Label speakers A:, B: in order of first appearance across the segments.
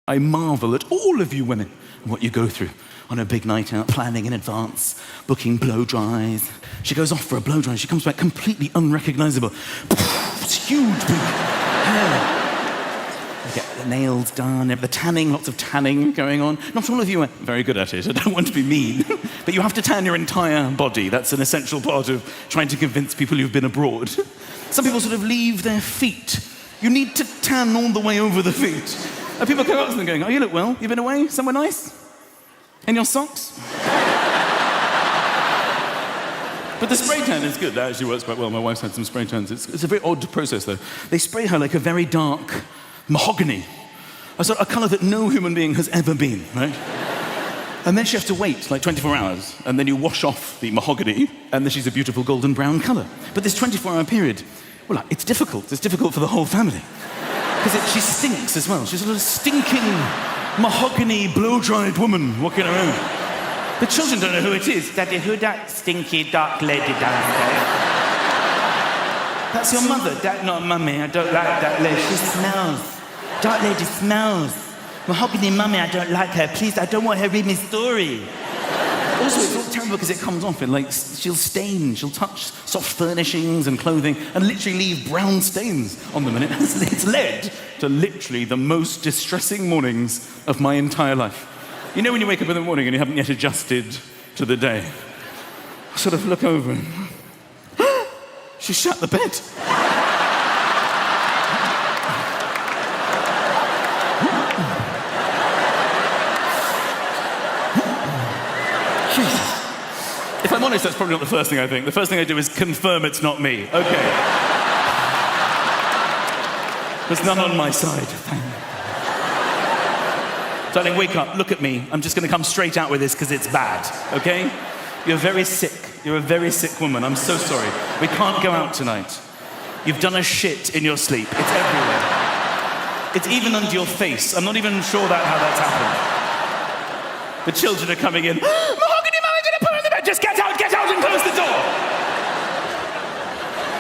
A: I marvel at all of you women and what you go through on a big night out, planning in advance, booking blow dries. She goes off for a blow dry, she comes back completely unrecognizable. It's huge, big hair. You get the nails done, the tanning, lots of tanning going on. Not all of you are very good at it, I don't want to be mean. But you have to tan your entire body. That's an essential part of trying to convince people who've been abroad. Some people sort of leave their feet. You need to tan all the way over the feet. And people come up to them going, oh, you look well. You been away? Somewhere nice? In your socks? But the spray tan is good. That actually works quite well. My wife's had some spray tans. It's a very odd process, though. They spray her like a very dark mahogany, a colour that no human being has ever been, right? And then she has to wait like 24 hours, and then you wash off the mahogany, and then she's a beautiful golden brown colour. But this 24-hour period, well, it's difficult. It's difficult for the whole family. Because she stinks as well. She's a little stinking, mahogany, blow-dried woman walking around. The children don't know who it is. Daddy, who that stinky, dark lady downstairs? That's your mother. That's not mummy. I don't like that lady. She smells. Dark lady smells. Mahogany mummy, I don't like her. Please, I don't want her to read me story. Also, it's all terrible because it comes off and she'll stain, she'll touch soft furnishings and clothing and literally leave brown stains on them. And it's led to literally the most distressing mornings of my entire life. You know when you wake up in the morning and you haven't yet adjusted to the day? I sort of look over and she shut the bed. If I'm honest, that's probably not the first thing I think. The first thing I do is confirm it's not me. Okay. There's none on my side. Darling, wake up, look at me. I'm just going to come straight out with this because it's bad, okay? You're very sick. You're a very sick woman. I'm so sorry. We can't go out tonight. You've done a shit in your sleep. It's everywhere. It's even under your face. I'm not even sure how that's happened. The children are coming in. Just get out and close the door!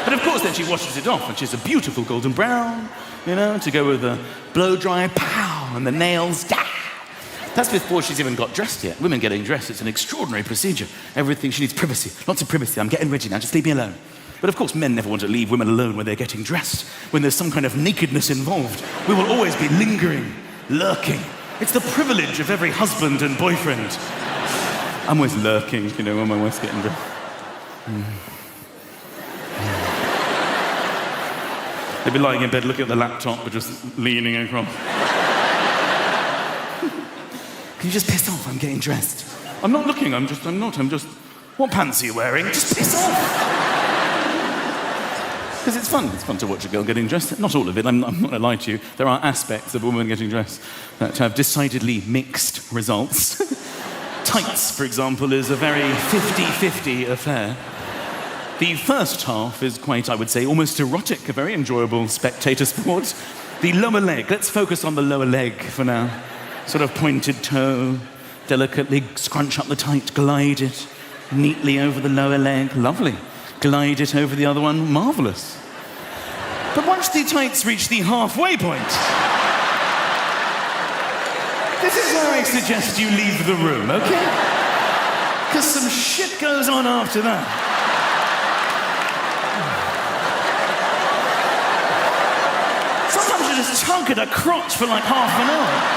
A: But of course then she washes it off and she's a beautiful golden brown, to go with the blow dry, pow, and the nails, da! That's before she's even got dressed yet. Women getting dressed, it's an extraordinary procedure. Everything, she needs privacy, lots of privacy. I'm getting ready now, just leave me alone. But of course men never want to leave women alone when they're getting dressed. When there's some kind of nakedness involved, we will always be lingering, lurking. It's the privilege of every husband and boyfriend. I'm always lurking, when my wife's getting dressed. They'd be lying in bed looking at the laptop, but just leaning across. Can you just piss off? I'm getting dressed. I'm not looking, I'm just, what pants are you wearing? Just piss off! Because it's fun to watch a girl getting dressed. Not all of it, I'm not going to lie to you. There are aspects of a woman getting dressed that have decidedly mixed results. Tights, for example, is a very 50-50 affair. The first half is quite, I would say, almost erotic, a very enjoyable spectator sport. The lower leg, let's focus on the lower leg for now. Sort of pointed toe, delicately scrunch up the tight, glide it neatly over the lower leg, lovely. Glide it over the other one, marvellous. But once the tights reach the halfway point, this is where I suggest you leave the room, okay? Because some shit goes on after that. Sometimes you just tug at a crotch for like half an hour.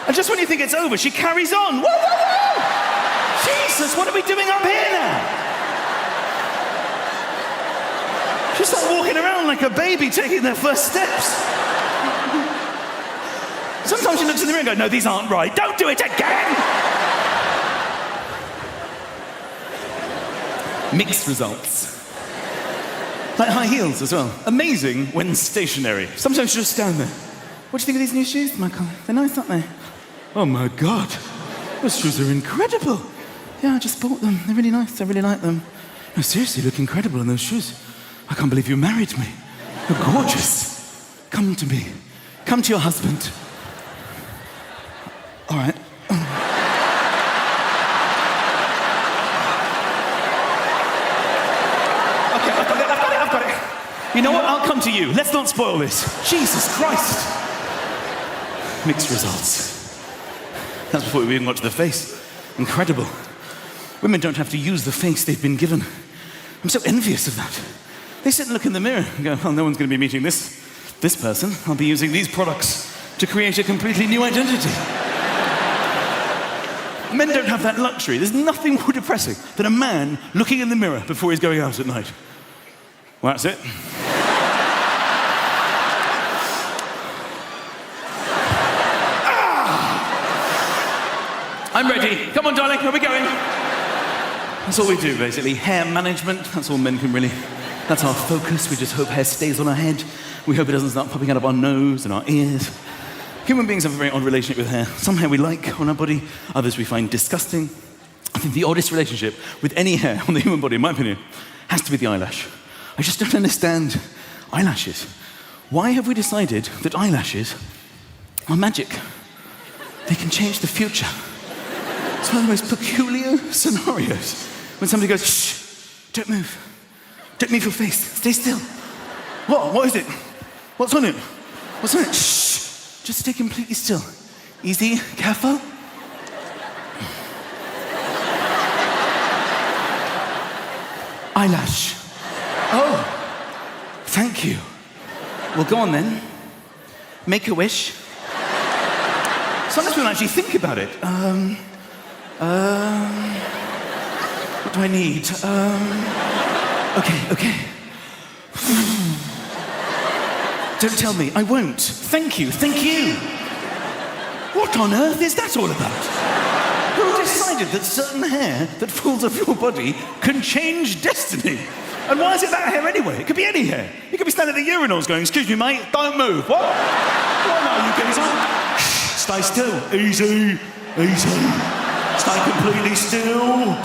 A: And just when you think it's over, she carries on. Whoa, whoa, whoa! Jesus, what are we doing up here now? She's like walking around like a baby taking their first steps. Sometimes she looks in the mirror and goes, no, these aren't right. Don't do it again! Mixed results. Like high heels as well. Amazing when stationary. Sometimes you just stand there. What do you think of these new shoes, Michael? They're nice, aren't they? Oh my God. Those shoes are incredible. Yeah, I just bought them. They're really nice. I really like them. No, seriously, you look incredible in those shoes. I can't believe you married me. You're gorgeous. Come to me. Come to your husband. All right. Okay, I've got it. You know what? I'll come to you. Let's not spoil this. Jesus Christ. Mixed results. That's before we even got to the face. Incredible. Women don't have to use the face they've been given. I'm so envious of that. They sit and look in the mirror and go, well, no one's going to be meeting this person. I'll be using these products to create a completely new identity. Men don't have that luxury. There's nothing more depressing than a man looking in the mirror before he's going out at night. Well, that's it. I'm ready. Come on, darling, where are we going? That's all we do, basically. Hair management, that's all men can really... That's our focus. We just hope hair stays on our head. We hope it doesn't start popping out of our nose and our ears. Human beings have a very odd relationship with hair. Some hair we like on our body, others we find disgusting. I think the oddest relationship with any hair on the human body, in my opinion, has to be the eyelash. I just don't understand eyelashes. Why have we decided that eyelashes are magic? They can change the future. It's one of the most peculiar scenarios when somebody goes, shh, don't move. Don't move your face, stay still. What is it? What's on it? What's on it? Shh, just stay completely still. Easy, careful. Eyelash. Oh, thank you. Well, go on then. Make a wish. Sometimes we don't actually think about it. What do I need? Okay. Don't tell me, I won't. Thank you. What on earth is that all about? Who decided that certain hair that falls off your body can change destiny? And why is it that hair anyway? It could be any hair. You could be standing at the urinals going, excuse me, mate, don't move. What? What are you guys on? Stay still. Easy. Stay completely still.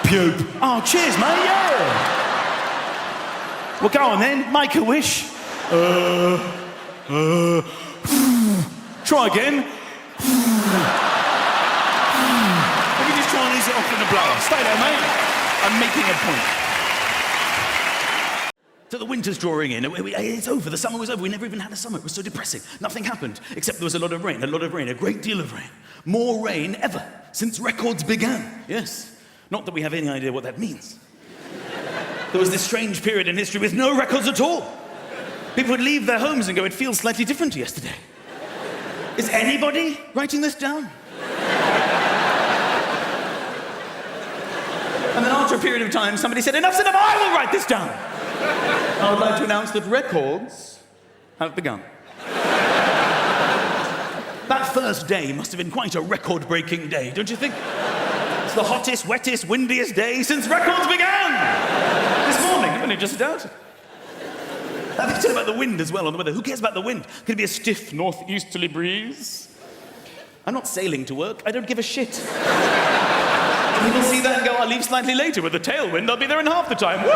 A: Pube. Oh, cheers, mate, yeah. Well, go on then, make a wish. Try again. Maybe just try and ease it off in the blower. Stay there, mate. I'm making a point. So the winter's drawing in. It's over. The summer was over. We never even had a summer. It was so depressing. Nothing happened, except there was a lot of rain, a great deal of rain. More rain ever since records began. Yes. Not that we have any idea what that means. There was this strange period in history with no records at all. People would leave their homes and go, it feels slightly different to yesterday. Is anybody writing this down? And then after a period of time, somebody said, enough's enough, I will write this down. I would like to announce that records have begun. That first day must have been quite a record-breaking day, don't you think? It's the hottest, wettest, windiest day since records began! This morning, I've only just started. I think it's about the wind as well, on the weather. Who cares about the wind? Could it be a stiff northeasterly breeze? I'm not sailing to work. I don't give a shit. People see that and go, I'll leave slightly later with the tailwind. I'll be there in half the time. Woo!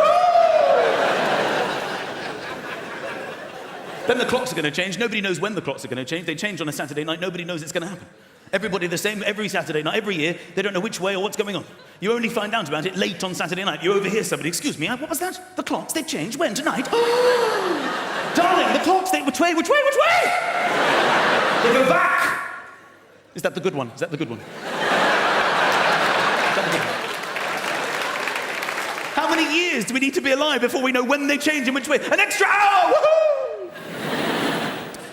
A: Then the clocks are going to change. Nobody knows when the clocks are going to change. They change on a Saturday night. Nobody knows it's going to happen. Everybody the same every Saturday night, every year. They don't know which way or what's going on. You only find out about it late on Saturday night. You overhear somebody, excuse me, what was that? The clocks, they changed. When? Tonight? Oh! Darling, the clocks, which way? They go back. Is that the good one? How many years do we need to be alive before we know when they change and which way? An extra hour! Woohoo!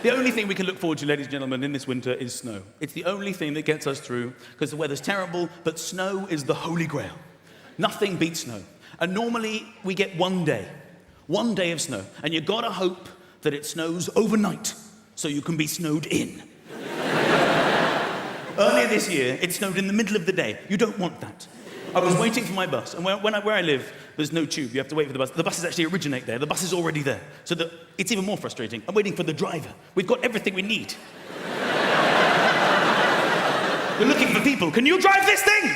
A: The only thing we can look forward to, ladies and gentlemen, in this winter is snow. It's the only thing that gets us through, because the weather's terrible, but snow is the holy grail. Nothing beats snow. And normally, we get one day of snow, and you've got to hope that it snows overnight, so you can be snowed in. Earlier this year, it snowed in the middle of the day. You don't want that. I was waiting for my bus, and where I live, there's no tube. You have to wait for the bus. The buses actually originate there. The bus is already there. So it's even more frustrating. I'm waiting for the driver. We've got everything we need. We're looking for people. Can you drive this thing?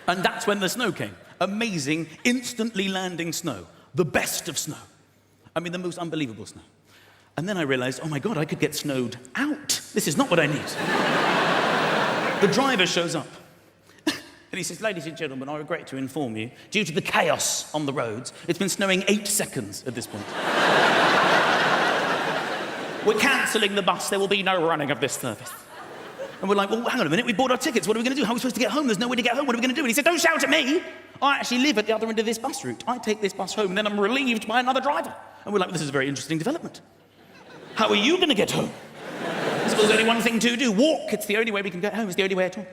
A: And that's when the snow came. Amazing, instantly landing snow. The best of snow. I mean, the most unbelievable snow. And then I realized, oh my God, I could get snowed out. This is not what I need. The driver shows up. And he says, ladies and gentlemen, I regret to inform you, due to the chaos on the roads, it's been snowing 8 seconds at this point. We're cancelling the bus. There will be no running of this service. And we're like, well, hang on a minute. We bought our tickets. What are we going to do? How are we supposed to get home? There's no way to get home. What are we going to do? And he said, don't shout at me. I actually live at the other end of this bus route. I take this bus home, and then I'm relieved by another driver. And we're like, this is a very interesting development. How are you going to get home? He said, well, there's only one thing to do. Walk. It's the only way we can get home. It's the only way at all.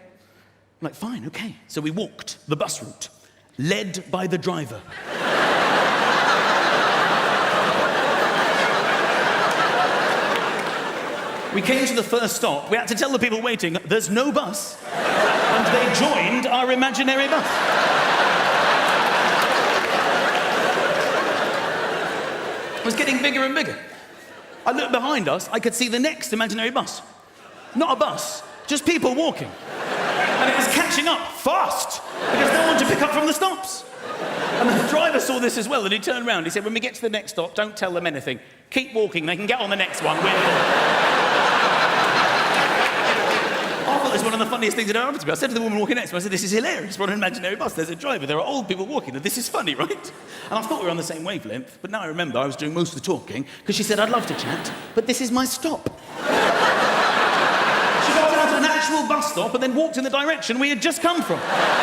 A: I'm like, fine, OK. So we walked the bus route, led by the driver. We came to the first stop. We had to tell the people waiting, there's no bus. And they joined our imaginary bus. It was getting bigger and bigger. I looked behind us, I could see the next imaginary bus. Not a bus, just people walking. And it was catching up fast, because no one to pick up from the stops. And the driver saw this as well, and he turned around. He said, when we get to the next stop, don't tell them anything. Keep walking, they can get on the next one. I thought this was one of the funniest things that ever happened to me. I said to the woman walking next to me, I said, this is hilarious. We're on an imaginary bus. There's a driver. There are old people walking. And this is funny, right? And I thought we were on the same wavelength. But now I remember I was doing most of the talking because she said, I'd love to chat, but this is my stop. She got down to an actual bus stop and then walked in the direction we had just come from.